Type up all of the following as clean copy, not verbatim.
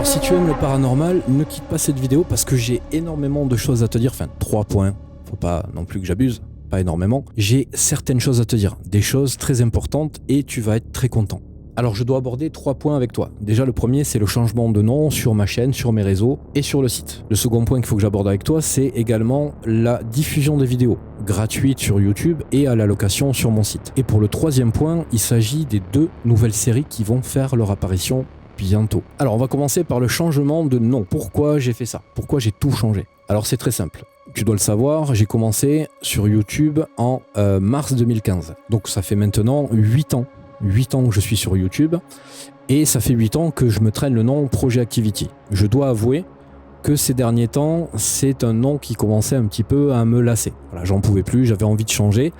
Alors si tu aimes le paranormal, ne quitte pas cette vidéo parce que j'ai énormément de choses à te dire, enfin 3 points, faut pas non plus que j'abuse, pas énormément. J'ai certaines choses à te dire, des choses très importantes et tu vas être très content. Alors je dois aborder 3 points avec toi. Déjà le premier c'est le changement de nom sur ma chaîne, sur mes réseaux et sur le site. Le second point qu'il faut que j'aborde avec toi c'est également la diffusion des vidéos gratuites sur YouTube et à la location sur mon site. Et pour le troisième point, il s'agit des 2 nouvelles séries qui vont faire leur apparition bientôt. Alors on va commencer par le changement de nom. Pourquoi j'ai fait ça? Pourquoi j'ai tout changé? Alors c'est très simple. Tu dois le savoir, j'ai commencé sur YouTube en mars 2015. Donc ça fait maintenant 8 ans. 8 ans que je suis sur YouTube et ça fait 8 ans que je me traîne le nom Projet Activity. Je dois avouer que ces derniers temps, c'est un nom qui commençait un petit peu à me lasser. Voilà, j'en pouvais plus, j'avais envie de changer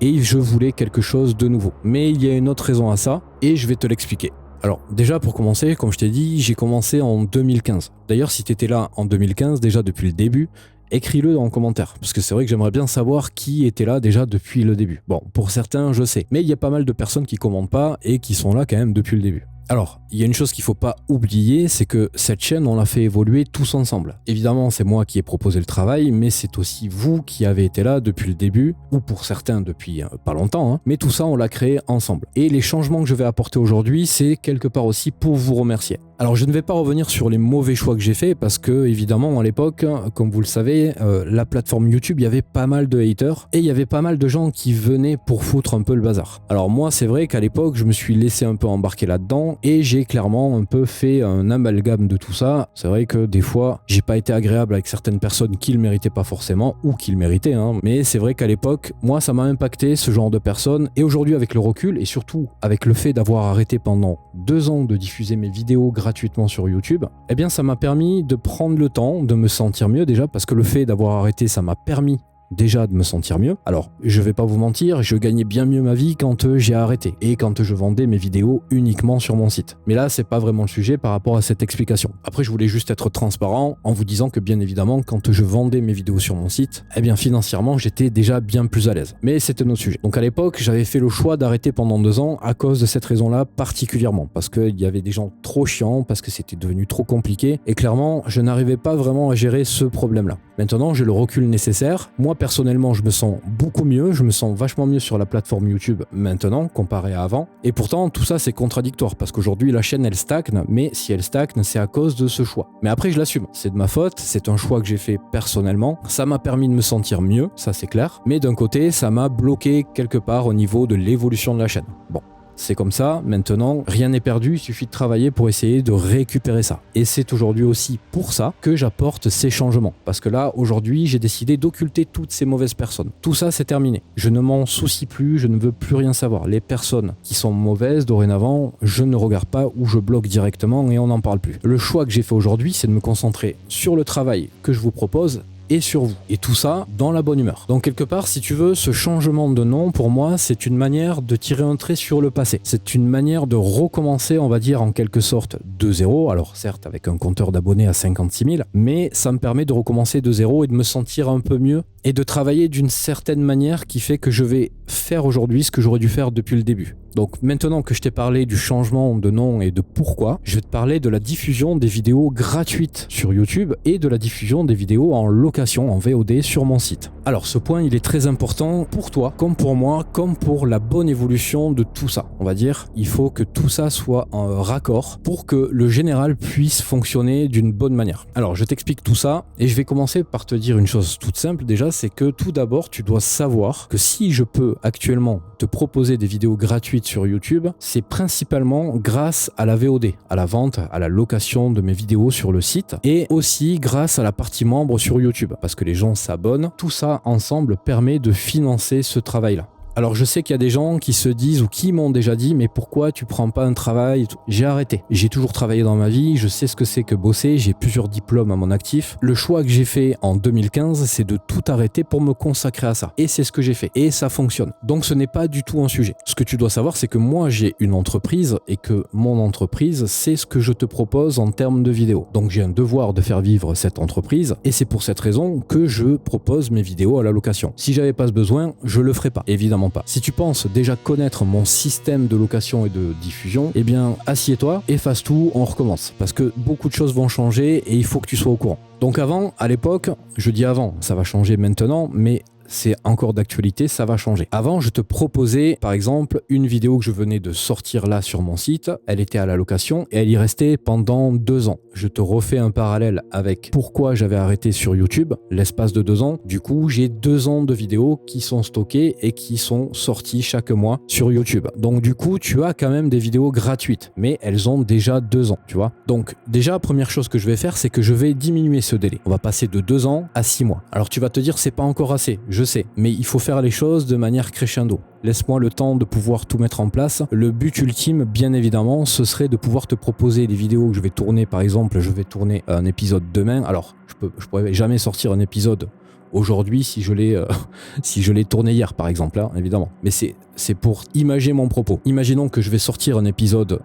et je voulais quelque chose de nouveau. Mais il y a une autre raison à ça et je vais te l'expliquer. Alors déjà pour commencer, comme je t'ai dit, j'ai commencé en 2015. D'ailleurs si tu étais là en 2015, déjà depuis le début, écris-le dans le commentaire, parce que c'est vrai que j'aimerais bien savoir qui était là déjà depuis le début. Bon, pour certains, je sais, mais il y a pas mal de personnes qui commentent pas et qui sont là quand même depuis le début. Alors, il y a une chose qu'il faut pas oublier, c'est que cette chaîne, on l'a fait évoluer tous ensemble. Évidemment, c'est moi qui ai proposé le travail, mais c'est aussi vous qui avez été là depuis le début, ou pour certains depuis pas longtemps, hein. Mais tout ça, on l'a créé ensemble. Et les changements que je vais apporter aujourd'hui, c'est quelque part aussi pour vous remercier. Alors, je ne vais pas revenir sur les mauvais choix que j'ai faits, parce que, évidemment, à l'époque, comme vous le savez, la plateforme YouTube, il y avait pas mal de haters, et il y avait pas mal de gens qui venaient pour foutre un peu le bazar. Alors moi, c'est vrai qu'à l'époque, je me suis laissé un peu embarquer là-dedans, et j'ai clairement un peu fait un amalgame de tout ça. C'est vrai que des fois, j'ai pas été agréable avec certaines personnes qui le méritaient pas forcément, ou qui le méritaient, hein. Mais c'est vrai qu'à l'époque, moi, ça m'a impacté ce genre de personnes, et aujourd'hui, avec le recul, et surtout avec le fait d'avoir arrêté pendant 2 ans de diffuser mes vidéos gratuitement sur YouTube, eh bien ça m'a permis de prendre le temps de me sentir mieux déjà, parce que le fait d'avoir arrêté, ça m'a permis déjà de me sentir mieux. Alors, je vais pas vous mentir, je gagnais bien mieux ma vie quand j'ai arrêté et quand je vendais mes vidéos uniquement sur mon site. Mais là, c'est pas vraiment le sujet par rapport à cette explication. Après, je voulais juste être transparent en vous disant que bien évidemment, quand je vendais mes vidéos sur mon site, eh bien financièrement, j'étais déjà bien plus à l'aise. Mais c'était notre sujet. Donc à l'époque, j'avais fait le choix d'arrêter pendant 2 ans à cause de cette raison-là particulièrement, parce qu'il y avait des gens trop chiants, parce que c'était devenu trop compliqué et clairement, je n'arrivais pas vraiment à gérer ce problème-là. Maintenant, j'ai le recul nécessaire. Moi, personnellement, je me sens beaucoup mieux, je me sens vachement mieux sur la plateforme YouTube maintenant comparé à avant. Et pourtant, tout ça c'est contradictoire parce qu'aujourd'hui la chaîne elle stagne, mais si elle stagne, c'est à cause de ce choix. Mais après je l'assume, c'est de ma faute, c'est un choix que j'ai fait personnellement. Ça m'a permis de me sentir mieux, ça c'est clair. Mais d'un côté, ça m'a bloqué quelque part au niveau de l'évolution de la chaîne. Bon. C'est comme ça, maintenant, rien n'est perdu, il suffit de travailler pour essayer de récupérer ça. Et c'est aujourd'hui aussi pour ça que j'apporte ces changements. Parce que là, aujourd'hui, j'ai décidé d'occulter toutes ces mauvaises personnes. Tout ça, c'est terminé. Je ne m'en soucie plus, je ne veux plus rien savoir. Les personnes qui sont mauvaises, dorénavant, je ne regarde pas ou je bloque directement et on n'en parle plus. Le choix que j'ai fait aujourd'hui, c'est de me concentrer sur le travail que je vous propose et sur vous. Et tout ça dans la bonne humeur. Donc quelque part, si tu veux, ce changement de nom, pour moi, c'est une manière de tirer un trait sur le passé. C'est une manière de recommencer, on va dire, en quelque sorte, de zéro. Alors certes, avec un compteur d'abonnés à 56 000, mais ça me permet de recommencer de zéro et de me sentir un peu mieux et de travailler d'une certaine manière qui fait que je vais faire aujourd'hui ce que j'aurais dû faire depuis le début. Donc maintenant que je t'ai parlé du changement de nom et de pourquoi, je vais te parler de la diffusion des vidéos gratuites sur YouTube et de la diffusion des vidéos en location, en VOD sur mon site. Alors ce point, il est très important pour toi, comme pour moi, comme pour la bonne évolution de tout ça. On va dire, il faut que tout ça soit en raccord pour que le général puisse fonctionner d'une bonne manière. Alors je t'explique tout ça et je vais commencer par te dire une chose toute simple déjà, c'est que tout d'abord, tu dois savoir que si je peux actuellement te proposer des vidéos gratuites sur YouTube, c'est principalement grâce à la VOD, à la vente, à la location de mes vidéos sur le site et aussi grâce à la partie membre sur YouTube parce que les gens s'abonnent. Tout ça ensemble permet de financer ce travail-là. Alors je sais qu'il y a des gens qui se disent ou qui m'ont déjà dit mais pourquoi tu prends pas un travail? J'ai arrêté. J'ai toujours travaillé dans ma vie, je sais ce que c'est que bosser, j'ai plusieurs diplômes à mon actif. Le choix que j'ai fait en 2015, c'est de tout arrêter pour me consacrer à ça. Et c'est ce que j'ai fait. Et ça fonctionne. Donc ce n'est pas du tout un sujet. Ce que tu dois savoir, c'est que moi j'ai une entreprise et que mon entreprise, c'est ce que je te propose en termes de vidéos. Donc j'ai un devoir de faire vivre cette entreprise et c'est pour cette raison que je propose mes vidéos à la location. Si j'avais pas ce besoin, je le ferais pas. Évidemment absolument pas. Si tu penses déjà connaître mon système de location et de diffusion, eh bien assieds-toi, efface tout, on recommence. Parce que beaucoup de choses vont changer et il faut que tu sois au courant. Donc avant, à l'époque, je dis avant, ça va changer maintenant, mais c'est encore d'actualité, ça va changer. Avant, je te proposais, par exemple, une vidéo que je venais de sortir là sur mon site. Elle était à la location et elle y restait pendant 2 ans. Je te refais un parallèle avec pourquoi j'avais arrêté sur YouTube, l'espace de 2 ans. Du coup, j'ai 2 ans de vidéos qui sont stockées et qui sont sorties chaque mois sur YouTube. Donc du coup, tu as quand même des vidéos gratuites, mais elles ont déjà 2 ans, tu vois. Donc déjà, première chose que je vais faire, c'est que je vais diminuer ce délai. On va passer de 2 ans à 6 mois. Alors tu vas te dire, c'est pas encore assez. Je sais, mais il faut faire les choses de manière crescendo. Laisse-moi le temps de pouvoir tout mettre en place. Le but ultime, bien évidemment, ce serait de pouvoir te proposer des vidéos que je vais tourner. Par exemple, je vais tourner un épisode demain. Alors, je pourrais jamais sortir un épisode aujourd'hui si je l'ai tourné hier, par exemple, là, évidemment. Mais c'est pour imager mon propos. Imaginons que je vais sortir un épisode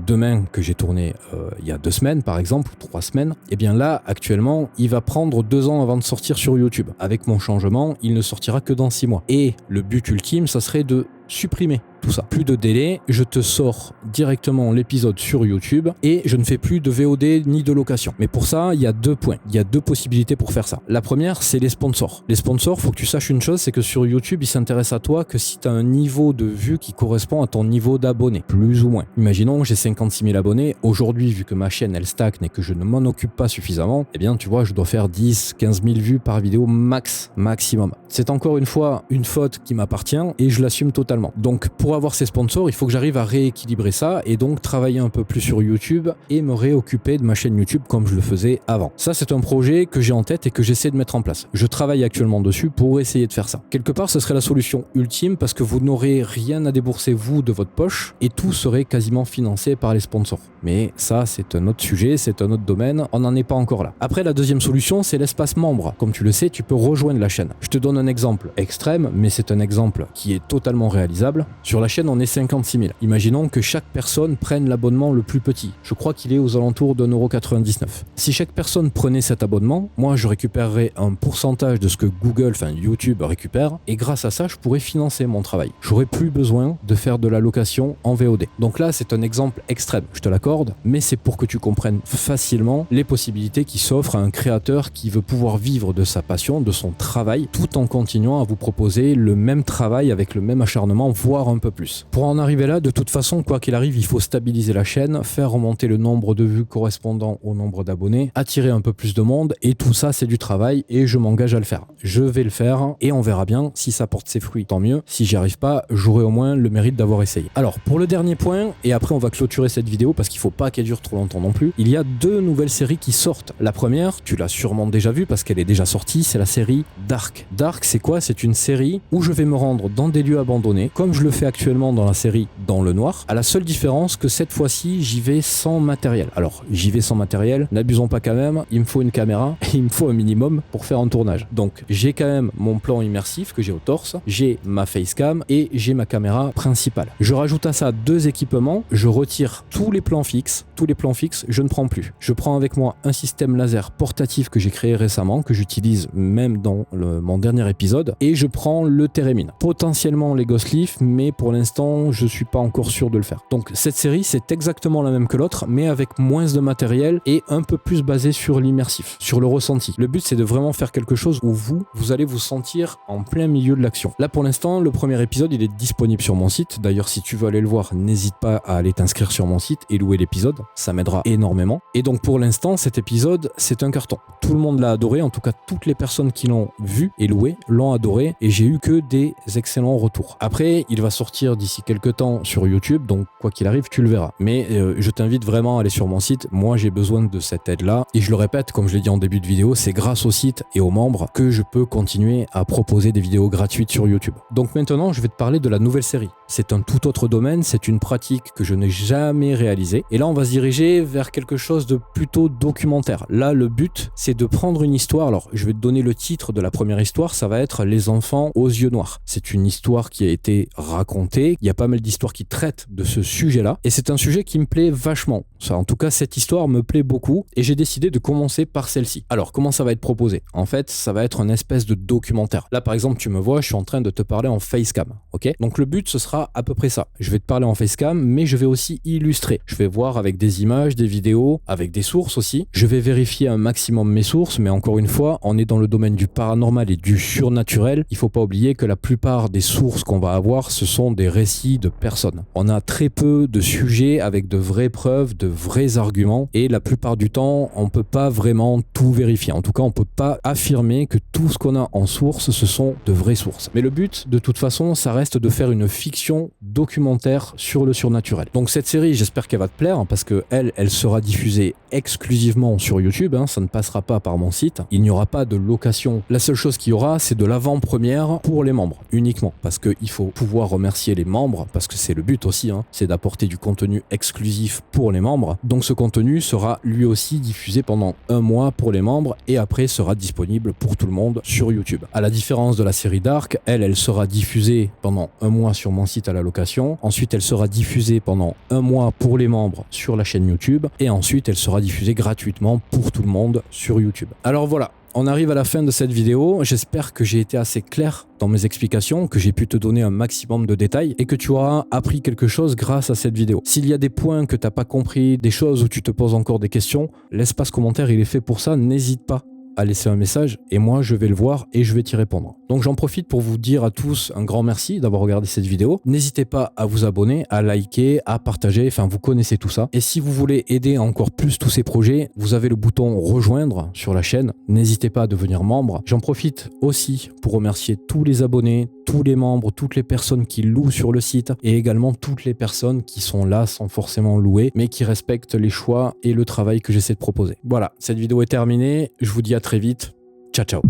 demain que j'ai tourné il y a 2 semaines, par exemple, 3 semaines. Et bien là, actuellement, il va prendre 2 ans avant de sortir sur YouTube. Avec mon changement, il ne sortira que dans 6 mois. Et le but ultime, ça serait de supprimer tout ça. Plus de délai, je te sors directement l'épisode sur YouTube et je ne fais plus de VOD ni de location. Mais pour ça, il y a 2 points. Il y a 2 possibilités pour faire ça. La première, c'est les sponsors. Les sponsors, faut que tu saches une chose, c'est que sur YouTube, ils s'intéressent à toi que si tu as un niveau de vue qui correspond à ton niveau d'abonnés, plus ou moins. Imaginons, j'ai 56 000 abonnés. Aujourd'hui, vu que ma chaîne, elle stagne et que je ne m'en occupe pas suffisamment, eh bien, tu vois, je dois faire 10, 15 000 vues par vidéo maximum. C'est encore une fois une faute qui m'appartient et je l'assume totalement. Donc, pour avoir ces sponsors, il faut que j'arrive à rééquilibrer ça et donc travailler un peu plus sur YouTube et me réoccuper de ma chaîne YouTube comme je le faisais avant. Ça, c'est un projet que j'ai en tête et que j'essaie de mettre en place. Je travaille actuellement dessus pour essayer de faire ça. Quelque part, ce serait la solution ultime parce que vous n'aurez rien à débourser vous de votre poche et tout serait quasiment financé par les sponsors. Mais ça, c'est un autre sujet, c'est un autre domaine, on n'en est pas encore là. Après, la deuxième solution, c'est l'espace membre. Comme tu le sais, tu peux rejoindre la chaîne. Je te donne un exemple extrême, mais c'est un exemple qui est totalement réalisable. Sur la chaîne, on est 56 000. Imaginons que chaque personne prenne l'abonnement le plus petit. Je crois qu'il est aux alentours d'1,99 €. Si chaque personne prenait cet abonnement, moi, je récupérerais un pourcentage de ce que Google, enfin YouTube récupère, et grâce à ça, je pourrais financer mon travail. J'aurais plus besoin de faire de la location en VOD. Donc là, c'est un exemple extrême, je te l'accorde, mais c'est pour que tu comprennes facilement les possibilités qui s'offrent à un créateur qui veut pouvoir vivre de sa passion, de son travail, tout en continuant à vous proposer le même travail avec le même acharnement, voire un peu plus. Pour en arriver là, de toute façon, quoi qu'il arrive, il faut stabiliser la chaîne, faire remonter le nombre de vues correspondant au nombre d'abonnés, attirer un peu plus de monde, et tout ça, c'est du travail, et je m'engage à le faire. Je vais le faire, et on verra bien. Si ça porte ses fruits, tant mieux. Si j'y arrive pas, j'aurai au moins le mérite d'avoir essayé. Alors, pour le dernier point, et après on va clôturer cette vidéo, parce qu'il faut pas qu'elle dure trop longtemps non plus, il y a 2 nouvelles séries qui sortent. La première, tu l'as sûrement déjà vue, parce qu'elle est déjà sortie, c'est la série Dark. Dark, c'est quoi? C'est une série où je vais me rendre dans des lieux abandonnés, comme je le fais actuellement dans la série Dans le Noir, à la seule différence que cette fois-ci, j'y vais sans matériel. Alors, j'y vais sans matériel, n'abusons pas quand même, il me faut une caméra, et il me faut un minimum pour faire un tournage. Donc, j'ai quand même mon plan immersif que j'ai au torse, j'ai ma facecam et j'ai ma caméra principale. Je rajoute à ça 2 équipements, je retire tous les plans fixes, je ne prends plus. Je prends avec moi un système laser portatif que j'ai créé récemment, que j'utilise même dans mon dernier épisode, et je prends le Térémine. Potentiellement les Ghost Leaf, mais pour l'instant, je suis pas encore sûr de le faire. Donc cette série, c'est exactement la même que l'autre, mais avec moins de matériel et un peu plus basé sur l'immersif, sur le ressenti. Le but, c'est de vraiment faire quelque chose où vous allez vous sentir en plein milieu de l'action. Là, pour l'instant, le premier épisode, il est disponible sur mon site. D'ailleurs, si tu veux aller le voir, n'hésite pas à aller t'inscrire sur mon site et louer l'épisode. Ça m'aidera énormément. Et donc, pour l'instant, cet épisode, c'est un carton. Tout le monde l'a adoré. En tout cas, toutes les personnes qui l'ont vu et loué l'ont adoré. Et j'ai eu que des excellents retours. Après, il va sortir d'ici quelques temps sur YouTube. Donc, quoi qu'il arrive, tu le verras. Mais je t'invite vraiment à aller sur mon site. Moi, j'ai besoin de cette aide-là. Et je le répète, comme je l'ai dit en début de vidéo, c'est grâce au site et aux membres que je peux continuer à proposer des vidéos gratuites sur YouTube. Donc maintenant, je vais te parler de la nouvelle série. c'est un tout autre domaine, c'est une pratique que je n'ai jamais réalisée. Et là, on va se diriger vers quelque chose de plutôt documentaire. Là, le but, c'est de prendre une histoire. Alors, je vais te donner le titre de la première histoire, ça va être Les enfants aux yeux noirs. C'est une histoire qui a été racontée. Il y a pas mal d'histoires qui traitent de ce sujet-là. Et c'est un sujet qui me plaît vachement. Ça, en tout cas, cette histoire me plaît beaucoup. Et j'ai décidé de commencer par celle-ci. Alors, comment ça va être proposé? En fait, ça va être une espèce de documentaire. Là, par exemple, tu me vois, je suis en train de te parler en facecam. Ok? Donc, le but, ce sera à peu près ça. Je vais te parler en facecam, mais je vais aussi illustrer. Je vais voir avec des images, des vidéos, avec des sources aussi. Je vais vérifier un maximum mes sources, mais encore une fois, on est dans le domaine du paranormal et du surnaturel. Il faut pas oublier que la plupart des sources qu'on va avoir, ce sont des récits de personnes. On a très peu de sujets avec de vraies preuves, de vrais arguments, et la plupart du temps, on peut pas vraiment tout vérifier. En tout cas, on peut pas affirmer que tout ce qu'on a en source, ce sont de vraies sources. Mais le but, de toute façon, ça reste de faire une fiction documentaire sur le surnaturel. Donc cette série, j'espère qu'elle va te plaire, parce que elle sera diffusée exclusivement sur YouTube, ça ne passera pas par mon site. Il n'y aura pas de location. La seule chose qu'il y aura, c'est de l'avant-première pour les membres, uniquement, parce qu'il faut pouvoir remercier les membres, parce que c'est le but aussi, c'est d'apporter du contenu exclusif pour les membres. Donc ce contenu sera lui aussi diffusé pendant un mois pour les membres, et après sera disponible pour tout le monde sur YouTube. À la différence de la série Dark, elle sera diffusée pendant un mois sur mon site à la location, ensuite elle sera diffusée pendant un mois pour les membres sur la chaîne YouTube, et ensuite elle sera diffusée gratuitement pour tout le monde sur YouTube. Alors voilà, on arrive à la fin de cette vidéo. J'espère que j'ai été assez clair dans mes explications, que j'ai pu te donner un maximum de détails et que tu auras appris quelque chose grâce à cette vidéo. S'il y a des points que tu n'as pas compris, des choses où tu te poses encore des questions, l'espace commentaire il est fait pour ça, n'hésite pas à laisser un message et moi je vais le voir et je vais t'y répondre. Donc j'en profite pour vous dire à tous un grand merci d'avoir regardé cette vidéo. N'hésitez pas à vous abonner, à liker, à partager, enfin vous connaissez tout ça. Et si vous voulez aider encore plus tous ces projets, vous avez le bouton rejoindre sur la chaîne. N'hésitez pas à devenir membre. J'en profite aussi pour remercier tous les abonnés, tous les membres, toutes les personnes qui louent sur le site et également toutes les personnes qui sont là sans forcément louer mais qui respectent les choix et le travail que j'essaie de proposer. Voilà, cette vidéo est terminée. Je vous dis à très vite. Ciao, ciao.